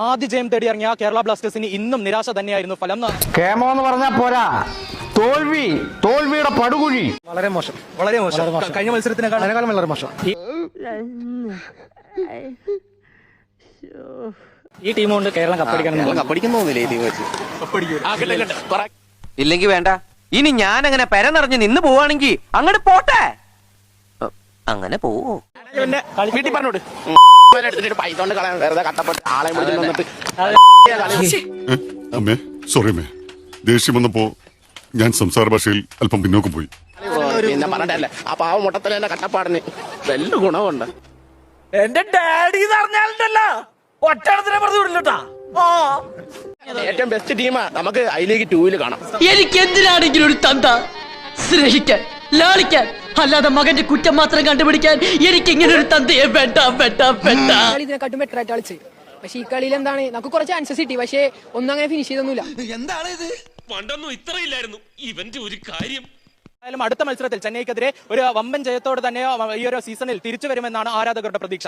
ആദ്യ ജയം തേടി ഇറങ്ങിയ കേരള ബ്ലാസ്റ്റേഴ്സിന് ഇന്നും നിരാശ തന്നെയായിരുന്നു ഫലം. കേമോ എന്ന് പറഞ്ഞാൽ പോരാ, തോൽവിയുടെ പടുകുഴി. വളരെ മോശം. കഴിഞ്ഞ മത്സരത്തിനേക്കാൾ വളരെ മോശം. ഈ ടീം കൊണ്ട് കേരളം ഇല്ലെങ്കിൽ വേണ്ട. ഇനി ഞാൻ അങ്ങനെ പെര നിറഞ്ഞ് നിന്ന് പോവാണെങ്കിൽ അങ്ങോട്ട് പോട്ടെ. അങ്ങനെ പോവോ? വീട്ടിൽ പറഞ്ഞോട് പൈസോണ്ട് കളയാൻ വെറുതെ കട്ടപ്പെട്ട് ആളെ വന്നിട്ട്. അമ്മേ സോറി അമ്മേ, ദേഷ്യം വന്നപ്പോ ഞാൻ സംസാര ഭാഷയിൽ അല്പം പിന്നോക്കം പോയി. പിന്നെ പറഞ്ഞല്ലേ ആ പാവ മുട്ടത്തിൽ എന്റെ കട്ടപ്പാടിന് വല്ല ഗുണമുണ്ട്. എന്റെ ഡാഡി പറഞ്ഞാലുണ്ടല്ലോ ഒറ്റടത്തിനെ പറഞ്ഞു വിടില്ലട്ടാ. ഏറ്റവും ബെസ്റ്റ് ടീമാ നമുക്ക് ഐ ലീഗ് 2 കാണാം. എനിക്ക് എന്തിനാണെങ്കിലും ഒരു തന്ത സ്നേഹിക്കാൻ, ലാളിക്കാൻ, അല്ലാതെ മകന്റെ കുറ്റം മാത്രം കണ്ടുപിടിക്കാൻ എനിക്ക് ഇങ്ങനെ ഒരു തന്തയെ വേണ്ട. ഇതിനെക്കാട്ടും ബെറ്റർ ആയിട്ട് കളിച്ച്. പക്ഷെ ഈ കളിയിൽ എന്താണ്, നമുക്ക് കുറച്ച് ചാൻസസ് കിട്ടി, പക്ഷെ ഒന്നും അങ്ങനെ ഫിനിഷ് ചെയ്തൊന്നുമില്ല. എന്താണ് ഇത്? പണ്ടൊന്നും ഇത്രയില്ലായിരുന്നു ഇവന്റെ ഒരു കാര്യം. അടുത്ത മത്സരത്തിൽ ചെന്നൈക്കെതിരെ ഒരു വമ്പൻ ജയത്തോടെ തന്നെ ഈ ഒരു സീസണിൽ തിരിച്ചു വരുമെന്നാണ് ആരാധകരുടെ പ്രതീക്ഷ.